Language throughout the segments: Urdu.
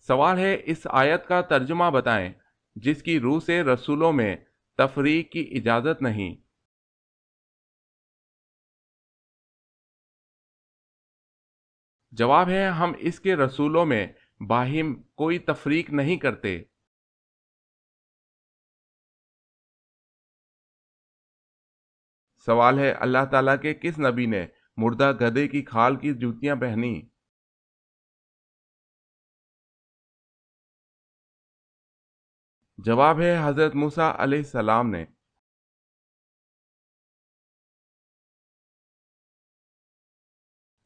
سوال ہے، اس آیت کا ترجمہ بتائیں جس کی روح سے رسولوں میں تفریق کی اجازت نہیں۔ جواب ہے، ہم اس کے رسولوں میں باہم کوئی تفریق نہیں کرتے۔ سوال ہے، اللہ تعالیٰ کے کس نبی نے مردہ گدھے کی کھال کی جوتیاں پہنی؟ جواب ہے، حضرت موسیٰ علیہ السلام نے۔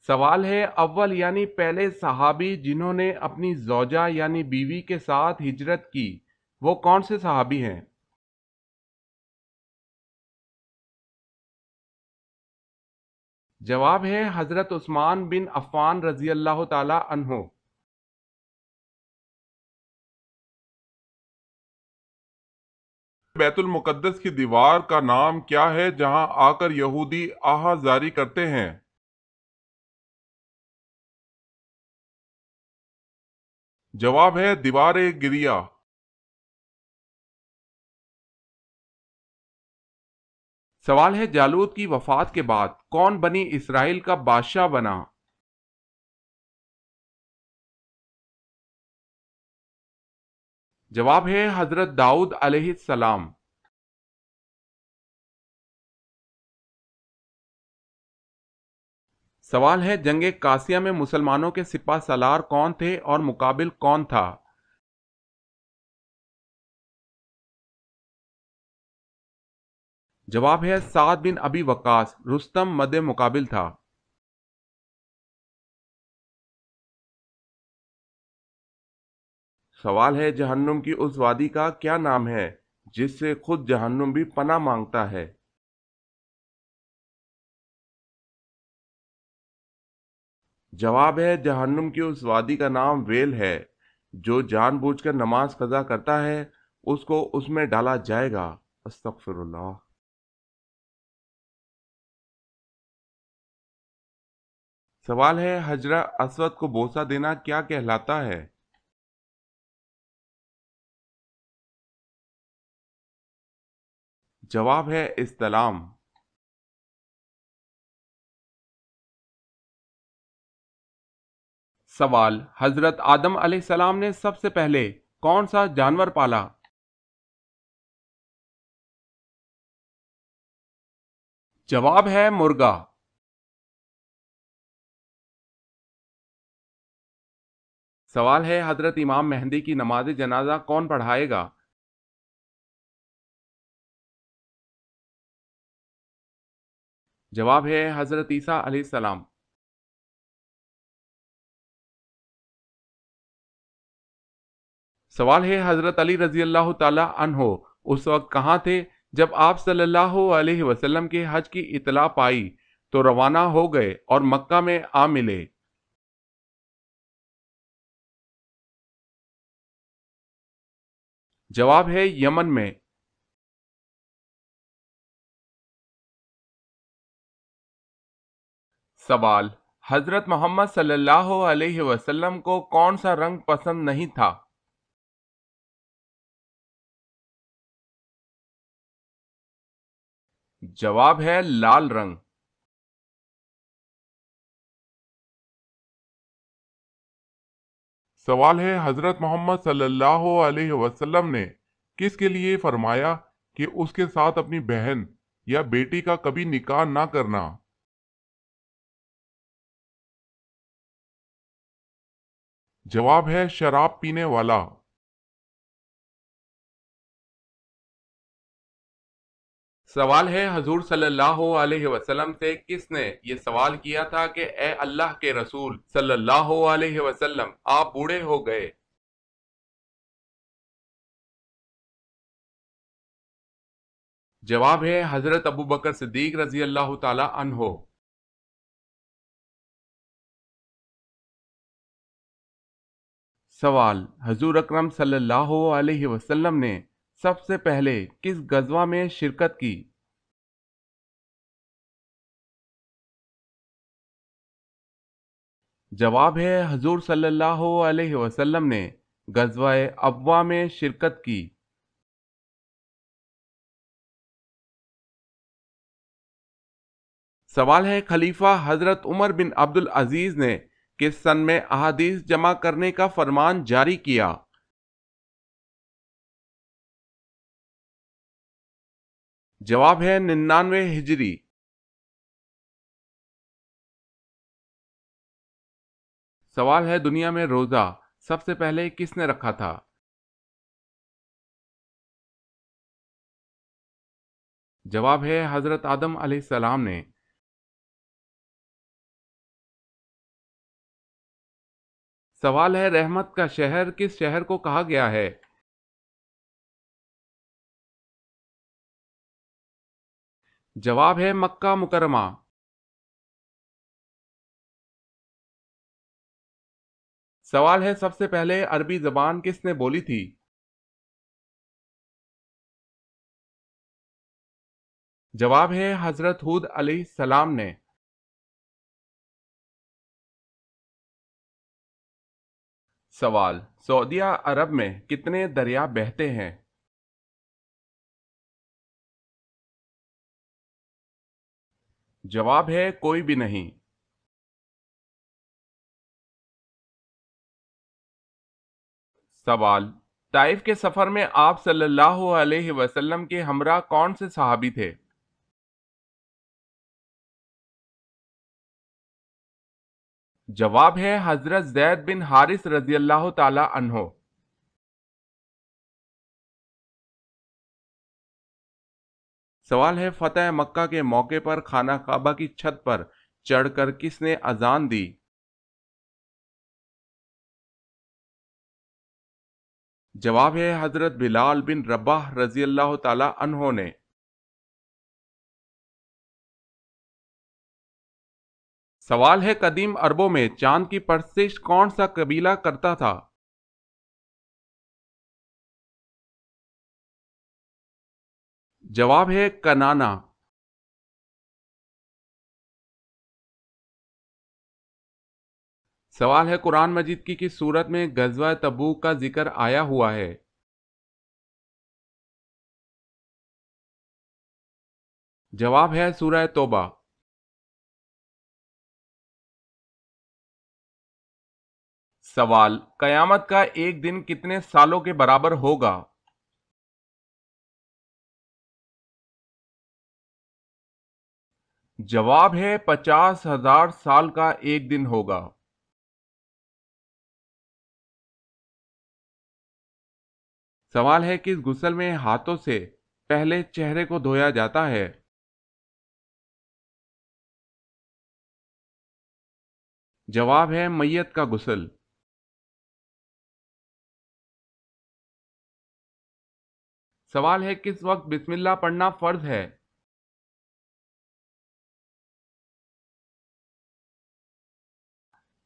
سوال ہے، اول یعنی پہلے صحابی جنہوں نے اپنی زوجہ یعنی بیوی کے ساتھ ہجرت کی، وہ کون سے صحابی ہیں؟ جواب ہے، حضرت عثمان بن عفان رضی اللہ تعالی عنہ۔ بیت المقدس کی دیوار کا نام کیا ہے جہاں آ کر یہودی آہا زاری کرتے ہیں؟ جواب ہے، دیوار گریا۔ سوال ہے، جالوت کی وفات کے بعد کون بنی اسرائیل کا بادشاہ بنا؟ جواب ہے، حضرت داؤد علیہ السلام۔ سوال ہے، جنگ قاسیہ میں مسلمانوں کے سپہ سالار کون تھے اور مقابل کون تھا؟ جواب ہے، سعد بن ابی وقاص۔ رستم مد مقابل تھا۔ سوال ہے، جہنم کی اس وادی کا کیا نام ہے جس سے خود جہنم بھی پناہ مانگتا ہے؟ جواب ہے، جہنم کی اس وادی کا نام ویل ہے۔ جو جان بوجھ کر نماز قضا کرتا ہے اس کو اس میں ڈالا جائے گا۔ استغفر اللہ۔ سوال ہے، حجرہ اسود کو بوسہ دینا کیا کہلاتا ہے؟ جواب ہے، استلام۔ سوال، حضرت آدم علیہ السلام نے سب سے پہلے کون سا جانور پالا؟ جواب ہے، مرغا۔ سوال ہے، حضرت امام مہدی کی نماز جنازہ کون پڑھائے گا؟ جواب ہے، حضرت عیسیٰ علیہ السلام۔ سوال ہے، حضرت علی رضی اللہ تعالی عنہ اس وقت کہاں تھے جب آپ صلی اللہ علیہ وسلم کے حج کی اطلاع پائی تو روانہ ہو گئے اور مکہ میں آ ملے؟ جواب ہے، یمن میں۔ سوال، حضرت محمد صلی اللہ علیہ وسلم کو کون سا رنگ پسند نہیں تھا؟ جواب ہے، لال رنگ۔ سوال ہے، حضرت محمد صلی اللہ علیہ وسلم نے کس کے لیے فرمایا کہ اس کے ساتھ اپنی بہن یا بیٹی کا کبھی نکاح نہ کرنا؟ جواب ہے، شراب پینے والا۔ سوال ہے، حضور صلی اللہ علیہ وسلم سے کس نے یہ سوال کیا تھا کہ اے اللہ کے رسول صلی اللہ علیہ وسلم، آپ بوڑھے ہو گئے؟ جواب ہے، حضرت ابوبکر صدیق رضی اللہ تعالی عنہ۔ سوال، حضور اکرم صلی اللہ علیہ وسلم نے سب سے پہلے کس غزوہ میں شرکت کی؟ جواب ہے، حضور صلی اللہ علیہ وسلم نے غزوہ ابوا میں شرکت کی؟ سوال ہے خلیفہ حضرت عمر بن عبد العزیز نے کس سن میں احادیث جمع کرنے کا فرمان جاری کیا؟ جواب ہے 99 ہجری۔ سوال ہے دنیا میں روزہ سب سے پہلے کس نے رکھا تھا؟ جواب ہے حضرت آدم علیہ السلام نے۔ سوال ہے رحمت کا شہر کس شہر کو کہا گیا ہے؟ جواب ہے مکہ مکرمہ۔ سوال ہے سب سے پہلے عربی زبان کس نے بولی تھی؟ جواب ہے حضرت ہود علیہ السلام نے۔ سوال سعودیہ عرب میں کتنے دریا بہتے ہیں؟ جواب ہے کوئی بھی نہیں۔ سوال طائف کے سفر میں آپ صلی اللہ علیہ وسلم کے ہمراہ کون سے صحابی تھے؟ جواب ہے حضرت زید بن حارث رضی اللہ تعالی عنہ۔ سوال ہے فتح مکہ کے موقع پر خانہ کعبہ کی چھت پر چڑھ کر کس نے اذان دی؟ جواب ہے حضرت بلال بن رباح رضی اللہ تعالی عنہ نے۔ سوال ہے قدیم عربوں میں چاند کی پرستش کون سا قبیلہ کرتا تھا؟ جواب ہے کنانا۔ سوال ہے قرآن مجید کی کس سورت میں غزوہ تبوک کا ذکر آیا ہوا ہے؟ جواب ہے سورہ توبہ۔ سوال قیامت کا ایک دن کتنے سالوں کے برابر ہوگا؟ جواب ہے 50,000 سال کا ایک دن ہوگا۔ سوال ہے کس غسل میں ہاتھوں سے پہلے چہرے کو دھویا جاتا ہے؟ جواب ہے میت کا غسل۔ سوال ہے کس وقت بسم اللہ پڑھنا فرض ہے؟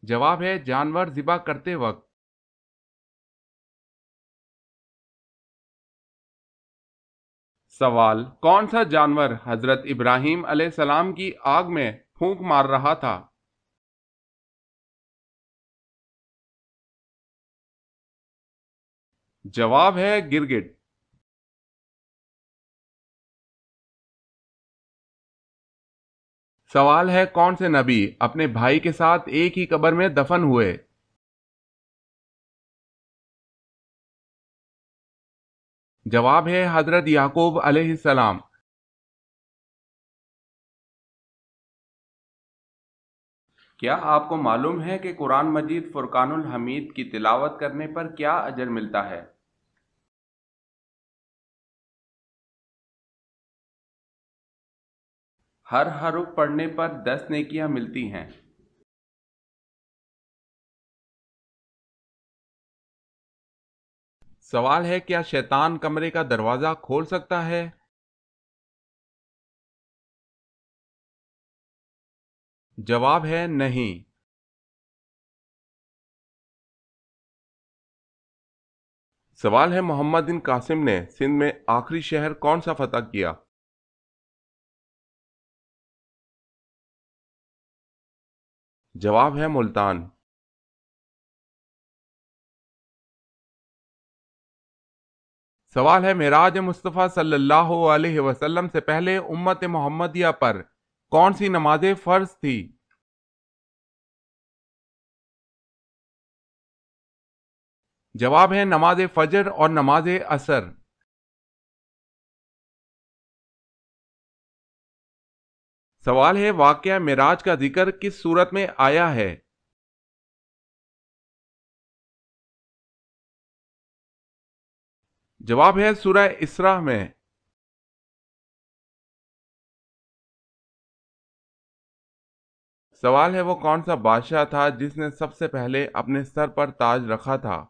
جواب ہے جانور ذبح کرتے وقت۔ سوال کون سا جانور حضرت ابراہیم علیہ السلام کی آگ میں پھونک مار رہا تھا؟ جواب ہے گرگٹ۔ سوال ہے کون سے نبی اپنے بھائی کے ساتھ ایک ہی قبر میں دفن ہوئے؟ جواب ہے حضرت یعقوب علیہ السلام۔ کیا آپ کو معلوم ہے کہ قرآن مجید فرقان الحمید کی تلاوت کرنے پر کیا اجر ملتا ہے؟ ہر حرف پڑھنے پر 10 نیکیاں ملتی ہیں۔ سوال ہے کیا شیطان کمرے کا دروازہ کھول سکتا ہے؟ جواب ہے نہیں۔ سوال ہے محمد بن قاسم نے سندھ میں آخری شہر کون سا فتح کیا؟ جواب ہے ملتان۔ سوال ہے، معراج مصطفیٰ صلی اللہ علیہ وسلم سے پہلے امت محمدیہ پر کون سی نمازیں فرض تھی؟ جواب ہے نماز فجر اور نماز عصر۔ سوال ہے، واقعہ معراج کا ذکر کس سورت میں آیا ہے؟ جواب ہے سورہ اسراء میں۔ سوال ہے، وہ کون سا بادشاہ تھا جس نے سب سے پہلے اپنے سر پر تاج رکھا تھا؟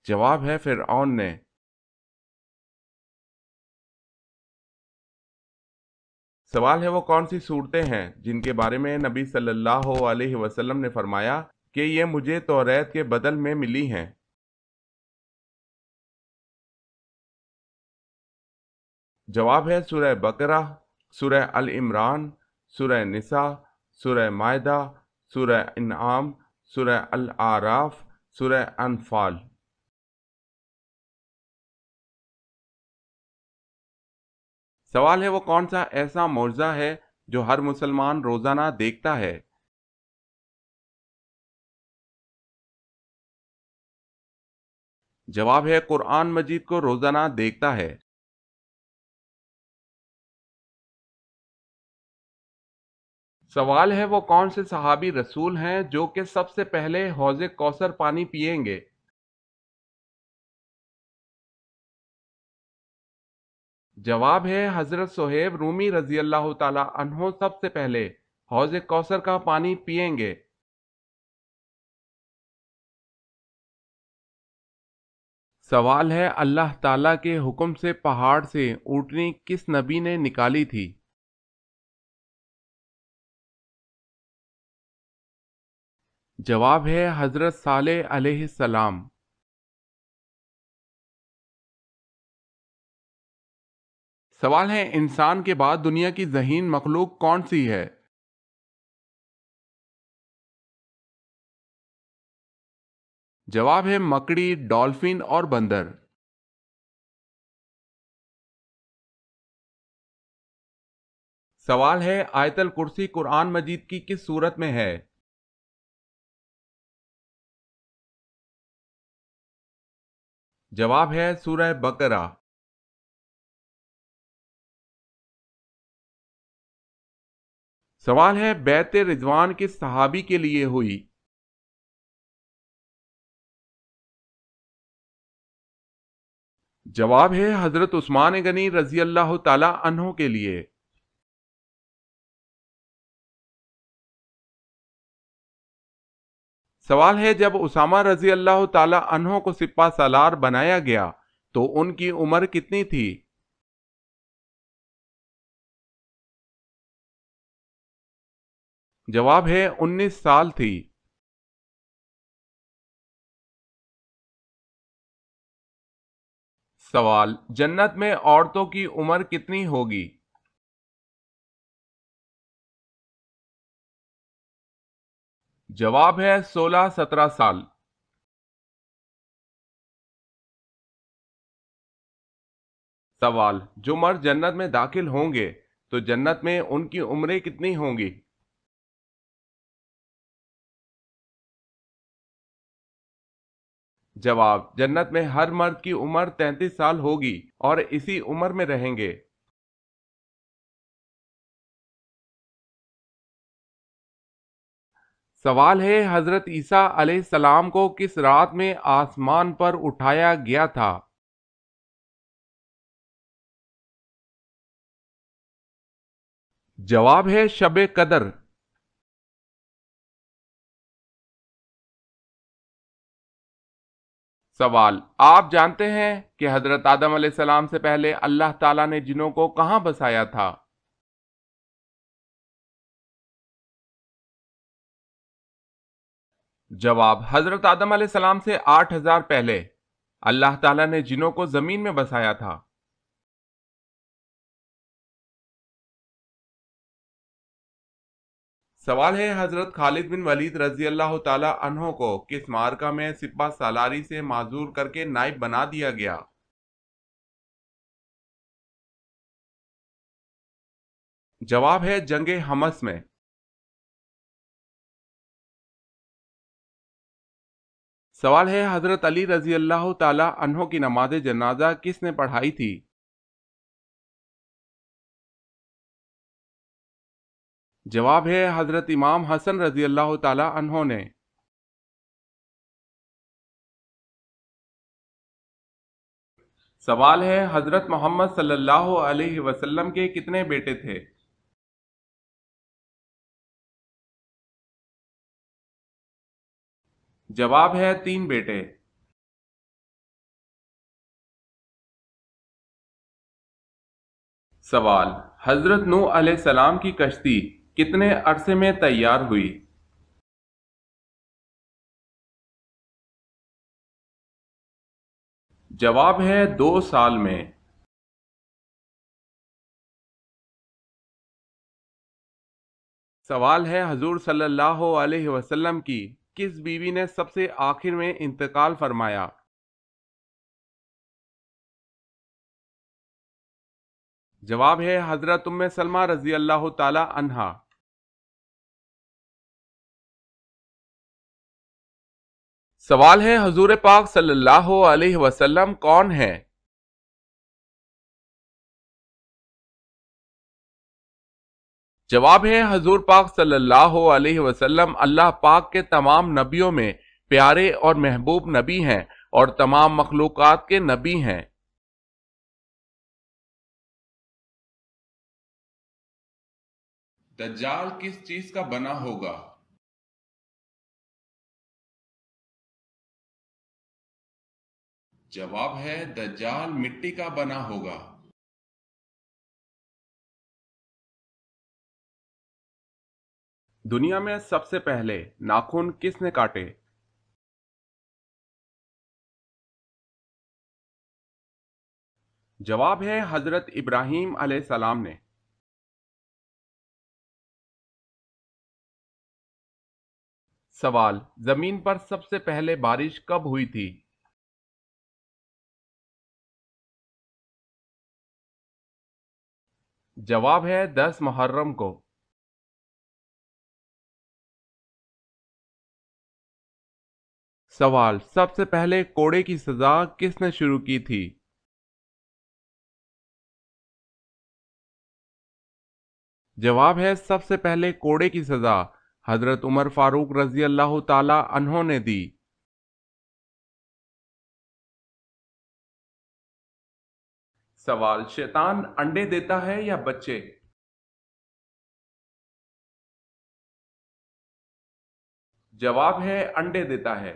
جواب ہے فرعون نے۔ سوال ہے، وہ کون سی صورتیں ہیں جن کے بارے میں نبی صلی اللہ علیہ وسلم نے فرمایا کہ یہ مجھے توریت کے بدل میں ملی ہیں؟ جواب ہے سورہ بقرہ، سورہ ال عمران، سورہ نساء، سورہ مائدہ، سورہ انعام، سورہ الاعراف، سورہ انفال۔ سوال ہے، وہ کون سا ایسا معجزہ ہے جو ہر مسلمان روزانہ دیکھتا ہے؟ جواب ہے قرآن مجید کو روزانہ دیکھتا ہے۔ سوال ہے، وہ کون سے صحابی رسول ہیں جو کہ سب سے پہلے حوض کوثر پانی پئیں گے؟ جواب ہے حضرت صہیب رومی رضی اللہ تعالی عنہ سب سے پہلے حوض کوثر کا پانی پئیں گے۔ سوال ہے، اللہ تعالیٰ کے حکم سے پہاڑ سے اونٹنی کس نبی نے نکالی تھی؟ جواب ہے حضرت صالح علیہ السلام۔ سوال ہے، انسان کے بعد دنیا کی ذہین مخلوق کون سی ہے؟ جواب ہے مکڑی، ڈالفن اور بندر۔ سوال ہے، آیت الکرسی قرآن مجید کی کس سورت میں ہے؟ جواب ہے سورہ بقرہ۔ سوال ہے، بیعت رضوان کس صحابی کے لیے ہوئی؟ جواب ہے حضرت عثمان غنی رضی اللہ تعالی عنہ کے لیے۔ سوال ہے، جب اسامہ رضی اللہ تعالی عنہ کو سپہ سالار بنایا گیا تو ان کی عمر کتنی تھی؟ جواب ہے 19 سال تھی۔ سوال، جنت میں عورتوں کی عمر کتنی ہوگی؟ جواب ہے 16-17 سال۔ سوال، جو مرد جنت میں داخل ہوں گے تو جنت میں ان کی عمریں کتنی ہوں گی؟ جواب، جنت میں ہر مرد کی عمر 33 سال ہوگی اور اسی عمر میں رہیں گے۔ سوال ہے، حضرت عیسیٰ علیہ السلام کو کس رات میں آسمان پر اٹھایا گیا تھا؟ جواب ہے شب قدر۔ سوال، آپ جانتے ہیں کہ حضرت آدم علیہ السلام سے پہلے اللہ تعالیٰ نے جنوں کو کہاں بسایا تھا؟ جواب، حضرت آدم علیہ السلام سے 8000 پہلے اللہ تعالیٰ نے جنوں کو زمین میں بسایا تھا۔ سوال ہے حضرت خالد بن ولید رضی اللہ تعالی عنہ کو کس معرکہ میں سپہ سالاری سے معذور کر کے نائب بنا دیا گیا؟ جواب ہے جنگ حمص میں۔ سوال ہے حضرت علی رضی اللہ تعالی عنہ کی نماز جنازہ کس نے پڑھائی تھی؟ جواب ہے حضرت امام حسن رضی اللہ تعالی عنہ نے۔ سوال ہے حضرت محمد صلی اللہ علیہ وسلم کے کتنے بیٹے تھے؟ جواب ہے 3 بیٹے۔ سوال حضرت نوح علیہ السلام کی کشتی کتنے عرصے میں تیار ہوئی؟ جواب ہے 2 سال میں۔ سوال ہے حضور صلی اللہ علیہ وسلم کی کس بیوی نے سب سے آخر میں انتقال فرمایا؟ جواب ہے حضرت ام سلمہ رضی اللہ تعالی عنہا۔ سوال ہے حضور پاک صلی اللہ علیہ وسلم کون ہے؟ جواب ہے حضور پاک صلی اللہ علیہ وسلم اللہ پاک کے تمام نبیوں میں پیارے اور محبوب نبی ہیں اور تمام مخلوقات کے نبی ہیں۔ دجال کس چیز کا بنا ہوگا؟ جواب ہے دجال مٹی کا بنا ہوگا۔ دنیا میں سب سے پہلے ناخن کس نے کاٹے؟ جواب ہے حضرت ابراہیم علیہ السلام نے۔ سوال زمین پر سب سے پہلے بارش کب ہوئی تھی؟ جواب ہے 10 محرم کو۔ سوال سب سے پہلے کوڑے کی سزا کس نے شروع کی تھی؟ جواب ہے سب سے پہلے کوڑے کی سزا حضرت عمر فاروق رضی اللہ تعالی عنہ نے دی۔ سوال شیطان انڈے دیتا ہے یا بچے؟ جواب ہے انڈے دیتا ہے۔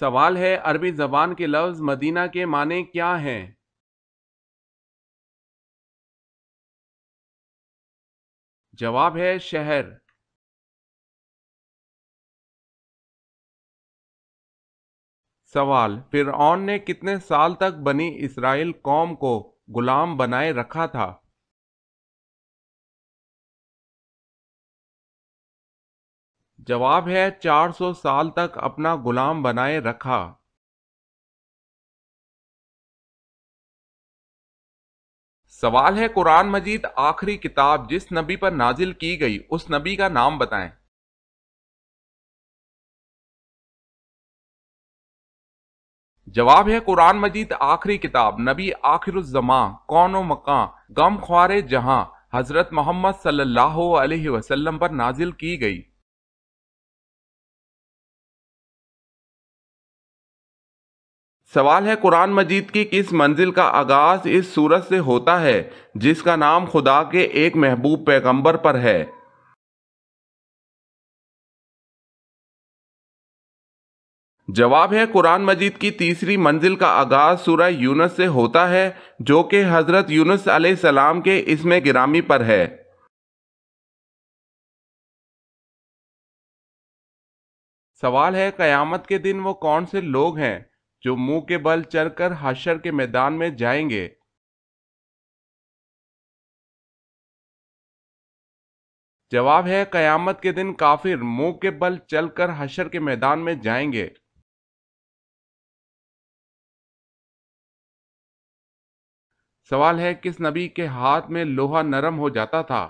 سوال ہے عربی زبان کے لفظ مدینہ کے معنی کیا ہیں؟ جواب ہے شہر۔ سوال فرعون نے کتنے سال تک بنی اسرائیل قوم کو غلام بنائے رکھا تھا؟ جواب ہے 400 سال تک اپنا غلام بنائے رکھا۔ سوال ہے قرآن مجید آخری کتاب جس نبی پر نازل کی گئی اس نبی کا نام بتائیں۔ جواب ہے قرآن مجید آخری کتاب نبی آخر الزماں کون و مکاں غم خوار جہاں حضرت محمد صلی اللہ علیہ وسلم پر نازل کی گئی۔ سوال ہے قرآن مجید کی کس منزل کا آغاز اس سورت سے ہوتا ہے جس کا نام خدا کے ایک محبوب پیغمبر پر ہے؟ جواب ہے قرآن مجید کی تیسری منزل کا آغاز سورہ یونس سے ہوتا ہے جو کہ حضرت یونس علیہ السلام کے اسم گرامی پر ہے۔ سوال ہے قیامت کے دن وہ کون سے لوگ ہیں جو منہ کے بل چڑھ کر حشر کے میدان میں جائیں گے؟ جواب ہے قیامت کے دن کافر منہ کے بل چل کر حشر کے میدان میں جائیں گے۔ سوال ہے کس نبی کے ہاتھ میں لوہا نرم ہو جاتا تھا؟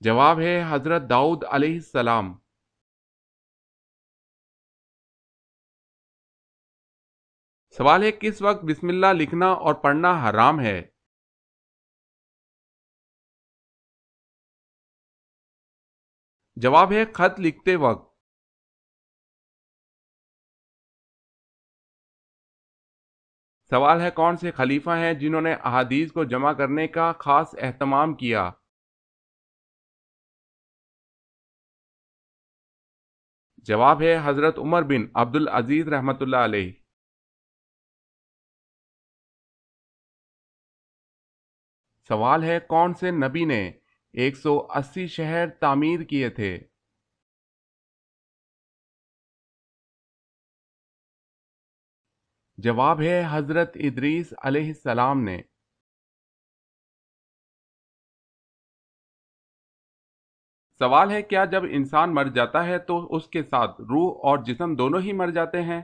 جواب ہے حضرت داؤد علیہ السلام۔ سوال ہے کس وقت بسم اللہ لکھنا اور پڑھنا حرام ہے؟ جواب ہے خط لکھتے وقت۔ سوال ہے کون سے خلیفہ ہیں جنہوں نے احادیث کو جمع کرنے کا خاص اہتمام کیا؟ جواب ہے حضرت عمر بن عبد العزیز رحمۃ اللہ علیہ۔ سوال ہے کون سے نبی نے 180 شہر تعمیر کیے تھے؟ جواب ہے حضرت ادریس علیہ السلام نے۔ سوال ہے کیا جب انسان مر جاتا ہے تو اس کے ساتھ روح اور جسم دونوں ہی مر جاتے ہیں؟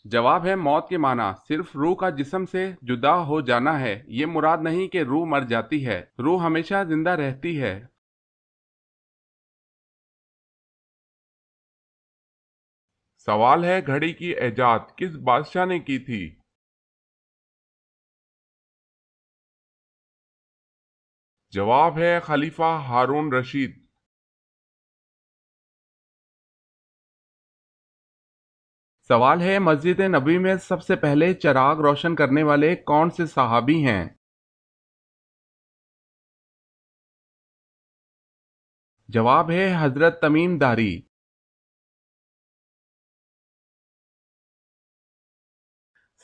جواب ہے موت کے معنی صرف روح کا جسم سے جدا ہو جانا ہے، یہ مراد نہیں کہ روح مر جاتی ہے، روح ہمیشہ زندہ رہتی ہے۔ سوال ہے گھڑی کی ایجاد کس بادشاہ نے کی تھی؟ جواب ہے خلیفہ ہارون رشید۔ سوال ہے مسجد نبوی میں سب سے پہلے چراغ روشن کرنے والے کون سے صحابی ہیں؟ جواب ہے حضرت تمیم داری۔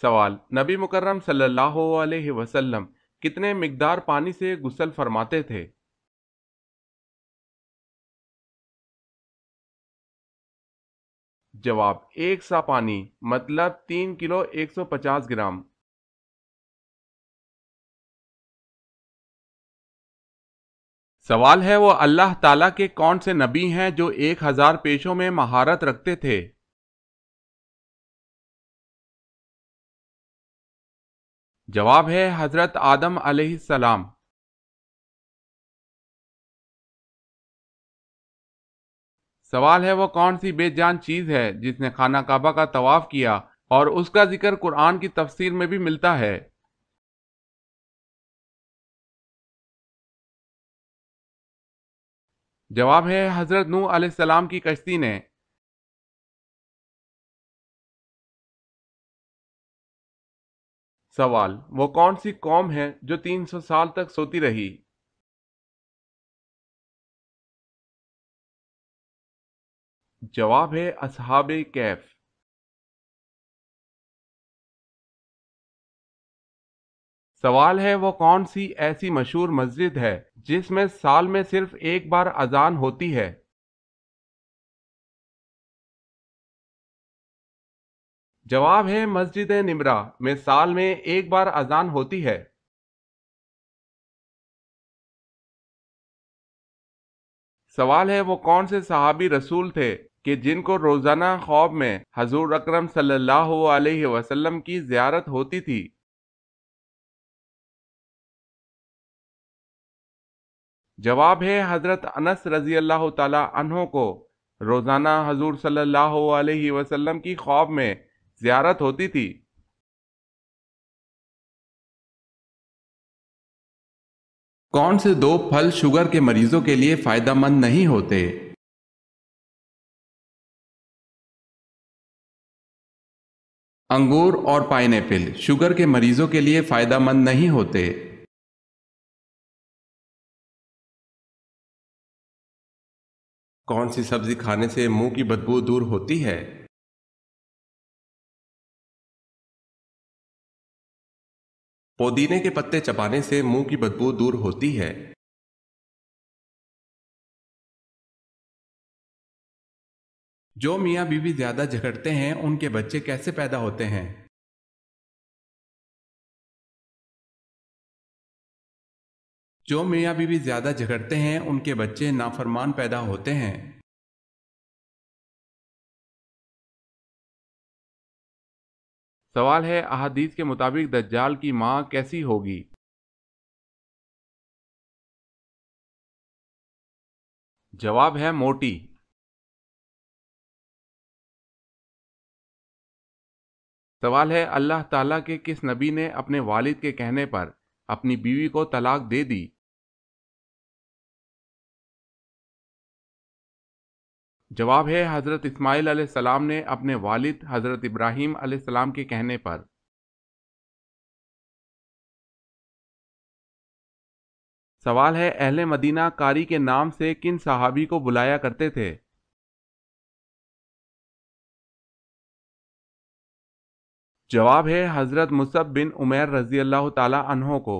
سوال نبی مکرم صلی اللہ علیہ وسلم کتنے مقدار پانی سے غسل فرماتے تھے؟ جواب 1 سا پانی مطلب 3 کلو 150 گرام۔ سوال ہے وہ اللہ تعالیٰ کے کون سے نبی ہیں جو 1000 پیشوں میں مہارت رکھتے تھے؟ جواب ہے حضرت آدم علیہ السلام۔ سوال ہے وہ کون سی بے جان چیز ہے جس نے خانہ کعبہ کا طواف کیا اور اس کا ذکر قرآن کی تفسیر میں بھی ملتا ہے؟ جواب ہے حضرت نوح علیہ السلام کی کشتی نے۔ سوال وہ کون سی قوم ہے جو 300 سال تک سوتی رہی؟ جواب ہے اصحاب کہف۔ سوال ہے وہ کون سی ایسی مشہور مسجد ہے جس میں سال میں صرف ایک بار اذان ہوتی ہے؟ جواب ہے مسجد نمرہ میں سال میں ایک بار اذان ہوتی ہے۔ سوال ہے وہ کون سے صحابی رسول تھے کہ جن کو روزانہ خواب میں حضور اکرم صلی اللہ علیہ وسلم کی زیارت ہوتی تھی؟ جواب ہے حضرت انس رضی اللہ تعالی عنہ کو روزانہ حضور صلی اللہ علیہ وسلم کی خواب میں زیارت ہوتی تھی۔ کون سے 2 پھل شوگر کے مریضوں کے لیے فائدہ مند نہیں ہوتے؟ انگور اور پائن ایپل شوگر کے مریضوں کے لیے فائدہ مند نہیں ہوتے۔ کون سی سبزی کھانے سے منہ کی بدبو دور ہوتی ہے؟ پودینے کے پتے چبانے سے منہ کی بدبو دور ہوتی ہے۔ جو میاں بیوی زیادہ جھگڑتے ہیں ان کے بچے کیسے پیدا ہوتے ہیں؟ جو میاں بیوی زیادہ جھگڑتے ہیں ان کے بچے نافرمان پیدا ہوتے ہیں۔ سوال ہے احادیث کے مطابق دجال کی ماں کیسی ہوگی؟ جواب ہے موٹی۔ سوال ہے اللہ تعالیٰ کے کس نبی نے اپنے والد کے کہنے پر اپنی بیوی کو طلاق دے دی؟ جواب ہے حضرت اسماعیل علیہ السلام نے اپنے والد حضرت ابراہیم علیہ السلام کے کہنے پر۔ سوال ہے اہل مدینہ قاری کے نام سے کن صحابی کو بلایا کرتے تھے؟ جواب ہے حضرت مصعب بن عمیر رضی اللہ تعالی عنہ کو۔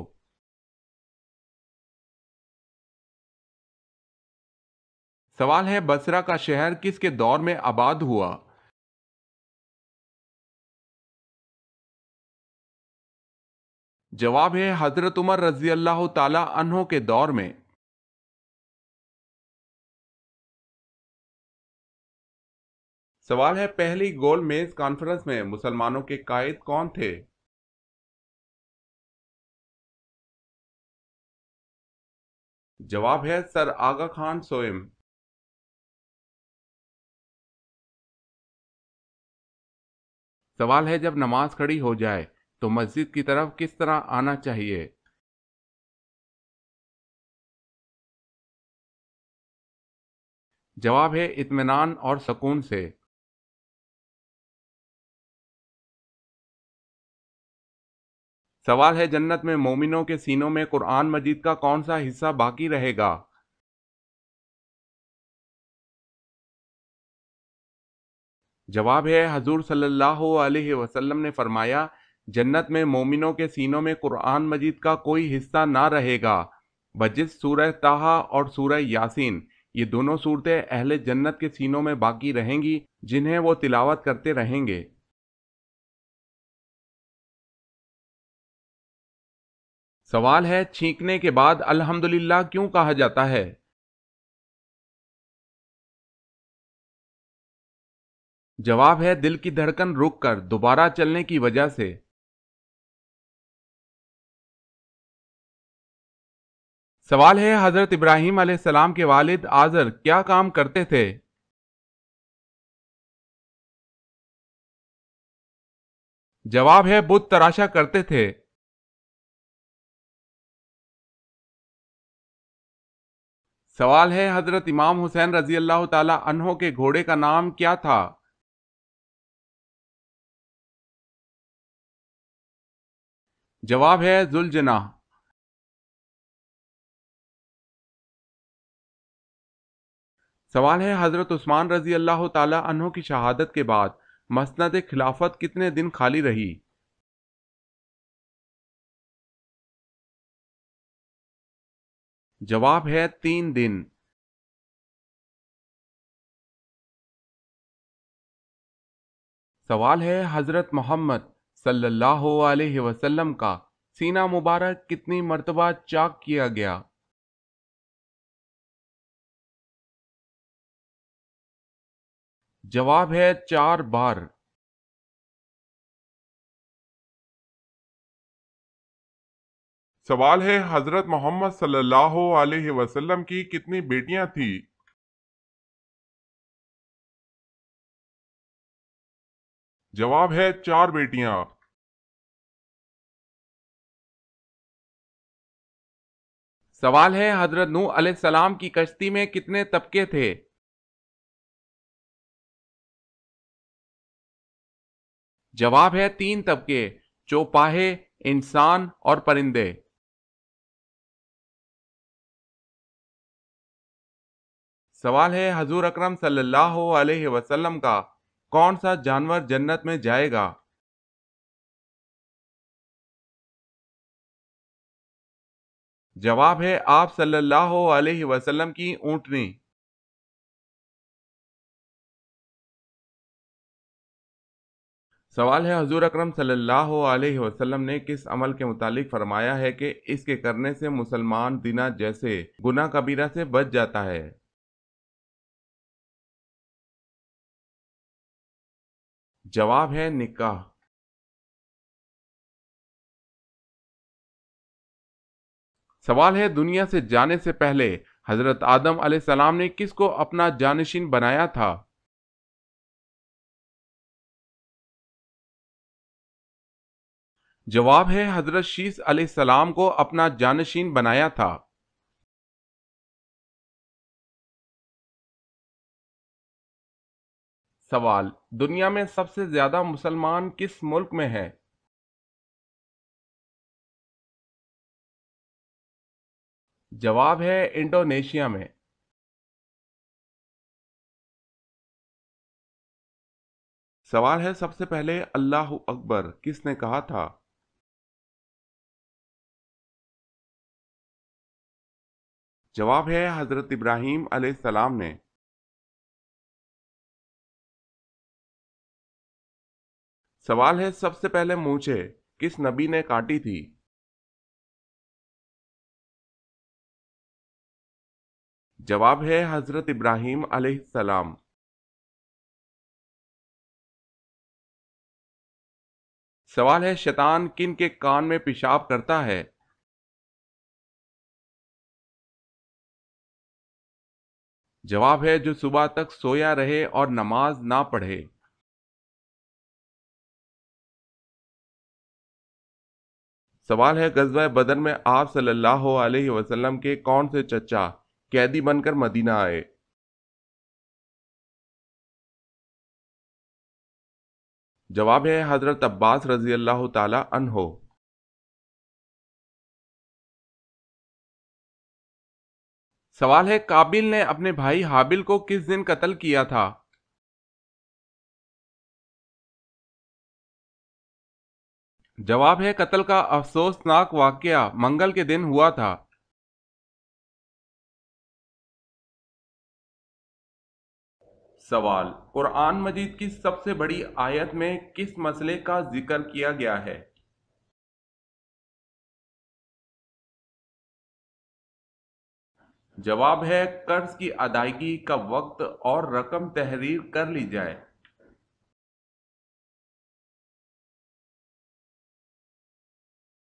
سوال ہے بصرہ کا شہر کس کے دور میں آباد ہوا؟ جواب ہے حضرت عمر رضی اللہ تعالی عنہ کے دور میں۔ سوال ہے پہلی گول میز کانفرنس میں مسلمانوں کے قائد کون تھے؟ جواب ہے سر آغا خان سوئم۔ سوال ہے جب نماز کھڑی ہو جائے تو مسجد کی طرف کس طرح آنا چاہیے؟ جواب ہے اطمینان اور سکون سے۔ سوال ہے جنت میں مومنوں کے سینوں میں قرآن مجید کا کون سا حصہ باقی رہے گا؟ جواب ہے حضور صلی اللہ علیہ وسلم نے فرمایا جنت میں مومنوں کے سینوں میں قرآن مجید کا کوئی حصہ نہ رہے گا بجز سورہ طٰہٰ اور سورہ یاسین۔ یہ دونوں صورتیں اہل جنت کے سینوں میں باقی رہیں گی جنہیں وہ تلاوت کرتے رہیں گے۔ سوال ہے چھینکنے کے بعد الحمدللہ کیوں کہا جاتا ہے؟ جواب ہے دل کی دھڑکن رک کر دوبارہ چلنے کی وجہ سے۔ سوال ہے حضرت ابراہیم علیہ السلام کے والد آزر کیا کام کرتے تھے؟ جواب ہے بت تراشا کرتے تھے۔ سوال ہے حضرت امام حسین رضی اللہ تعالی عنہ کے گھوڑے کا نام کیا تھا؟ جواب ہے ذوالجناح۔ سوال ہے حضرت عثمان رضی اللہ تعالی عنہ کی شہادت کے بعد مسند خلافت کتنے دن خالی رہی؟ جواب ہے 3 دن۔ سوال ہے حضرت محمد صلی اللہ علیہ وسلم کا سینہ مبارک کتنی مرتبہ چاک کیا گیا؟ جواب ہے 4 بار۔ سوال ہے حضرت محمد صلی اللہ علیہ وسلم کی کتنی بیٹیاں تھیں؟ جواب ہے 4 بیٹیاں۔ سوال ہے حضرت نوح علیہ السلام کی کشتی میں کتنے طبقے تھے؟ جواب ہے 3 طبقے، چوپاہے، انسان اور پرندے۔ سوال ہے حضور اکرم صلی اللہ علیہ وسلم کا کون سا جانور جنت میں جائے گا؟ جواب ہے آپ صلی اللہ علیہ وسلم کی اونٹنی۔ سوال ہے حضور اکرم صلی اللہ علیہ وسلم نے کس عمل کے متعلق فرمایا ہے کہ اس کے کرنے سے مسلمان زنا جیسے گناہ کبیرہ سے بچ جاتا ہے؟ جواب ہے نکاح۔ سوال ہے دنیا سے جانے سے پہلے حضرت آدم علیہ السلام نے کس کو اپنا جانشین بنایا تھا؟ جواب ہے حضرت شیس علیہ السلام کو اپنا جانشین بنایا تھا۔ سوال دنیا میں سب سے زیادہ مسلمان کس ملک میں ہیں؟ جواب ہے انڈونیشیا میں۔ سوال ہے سب سے پہلے اللہ اکبر کس نے کہا تھا؟ جواب ہے حضرت ابراہیم علیہ السلام نے۔ سوال ہے سب سے پہلے مونچھیں کس نبی نے کاٹی تھی؟ جواب ہے حضرت ابراہیم علیہ السلام۔ سوال ہے شیطان کن کے کان میں پیشاب کرتا ہے؟ جواب ہے جو صبح تک سویا رہے اور نماز نہ پڑھے۔ سوال ہے غزوہ بدر میں آپ صلی اللہ علیہ وسلم کے کون سے چچا قیدی بن کر مدینہ آئے؟ جواب ہے حضرت عباس رضی اللہ تعالی عنہ۔ سوال ہے قابل نے اپنے بھائی حابل کو کس دن قتل کیا تھا؟ جواب ہے قتل کا افسوسناک واقعہ منگل کے دن ہوا تھا۔ سوال قرآن مجید کی سب سے بڑی آیت میں کس مسئلے کا ذکر کیا گیا ہے؟ جواب ہے قرض کی ادائیگی کا وقت اور رقم تحریر کر لی جائے۔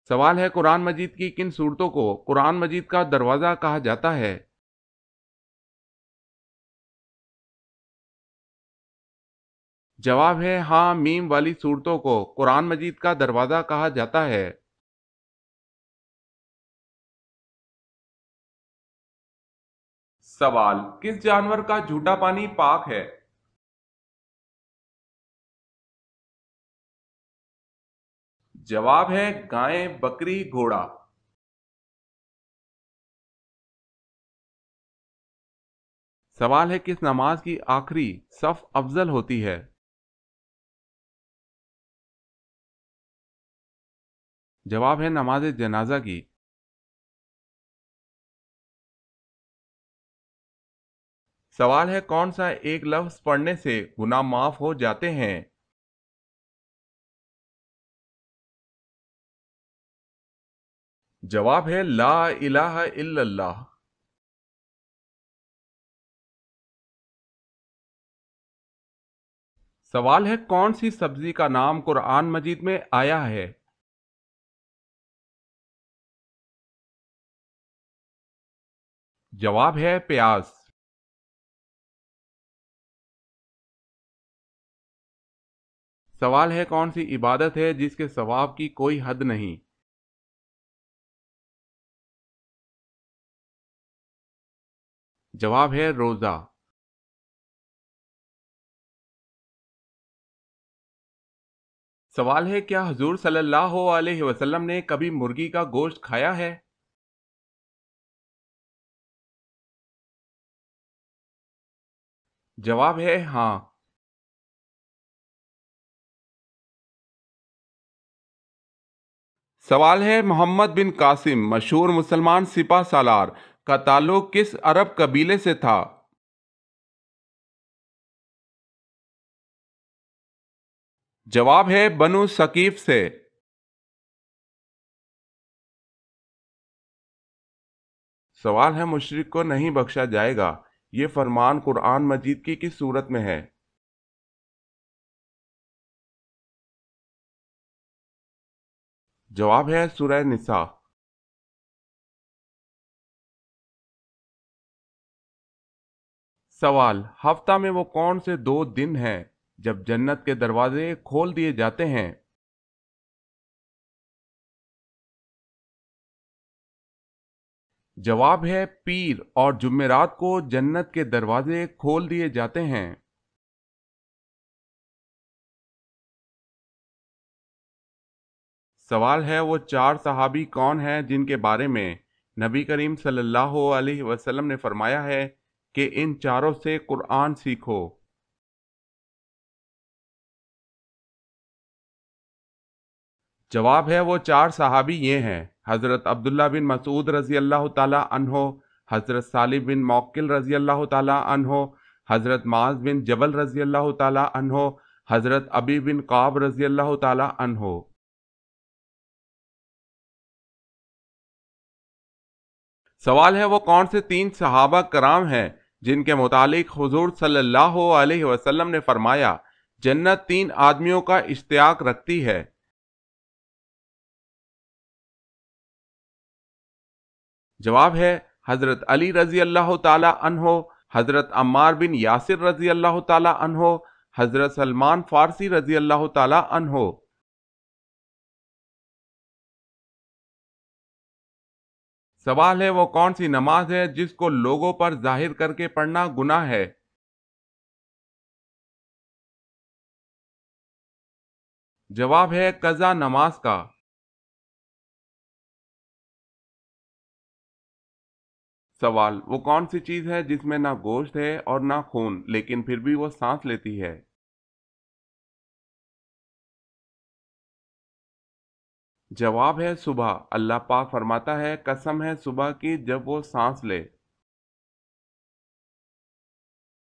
سوال ہے قرآن مجید کی کن صورتوں کو قرآن مجید کا دروازہ کہا جاتا ہے؟ جواب ہے ہاں میم والی صورتوں کو قرآن مجید کا دروازہ کہا جاتا ہے۔ سوال کس جانور کا جھوٹا پانی پاک ہے؟ جواب ہے گائے، بکری، گھوڑا۔ سوال ہے کس نماز کی آخری صف افضل ہوتی ہے؟ جواب ہے نماز جنازہ کی۔ سوال ہے کون سا ایک لفظ پڑھنے سے گناہ معاف ہو جاتے ہیں؟ جواب ہے لا الہ الا اللہ۔ سوال ہے کون سی سبزی کا نام قرآن مجید میں آیا ہے؟ جواب ہے پیاز۔ سوال ہے کون سی عبادت ہے جس کے ثواب کی کوئی حد نہیں؟ جواب ہے روزہ۔ سوال ہے کیا حضور صلی اللہ علیہ وسلم نے کبھی مرغی کا گوشت کھایا ہے؟ جواب ہے ہاں۔ سوال ہے محمد بن قاسم مشہور مسلمان سپہ سالار کا تعلق کس عرب قبیلے سے تھا؟ جواب ہے بنو ثقیف سے۔ سوال ہے مشرک کو نہیں بخشا جائے گا، یہ فرمان قرآن مجید کی کس سورت میں ہے؟ جواب ہے سورہ نساء۔ سوال، ہفتہ میں وہ کون سے 2 دن ہیں جب جنت کے دروازے کھول دیے جاتے ہیں؟ جواب ہے پیر اور جمعرات کو جنت کے دروازے کھول دیے جاتے ہیں۔ سوال ہے وہ 4 صحابی کون ہیں جن کے بارے میں نبی کریم صلی اللہ علیہ وسلم نے فرمایا ہے کہ ان چاروں سے قرآن سیکھو؟ جواب ہے وہ 4 صحابی یہ ہیں: حضرت عبداللہ بن مسعود رضی اللہ تعالی عنہ، حضرت صالح بن موکل رضی اللہ تعالی عنہ، حضرت معاذ بن جبل رضی اللہ تعالی عنہ، حضرت ابی بن قعب رضی اللہ تعالی عنہ۔ سوال ہے وہ کون سے 3 صحابہ کرام ہیں جن کے متعلق حضور صلی اللہ علیہ وسلم نے فرمایا جنت 3 آدمیوں کا اشتیاق رکھتی ہے؟ جواب ہے حضرت علی رضی اللہ تعالی عنہ، حضرت عمار بن یاسر رضی اللہ تعالی عنہ، حضرت سلمان فارسی رضی اللہ تعالی عنہ۔ سوال ہے وہ کون سی نماز ہے جس کو لوگوں پر ظاہر کر کے پڑھنا گناہ ہے؟ جواب ہے قضا نماز کا۔ سوال، وہ کون سی چیز ہے جس میں نہ گوشت ہے اور نہ خون لیکن پھر بھی وہ سانس لیتی ہے؟ جواب ہے صبح۔ اللہ پاک فرماتا ہے قسم ہے صبح کی جب وہ سانس لے۔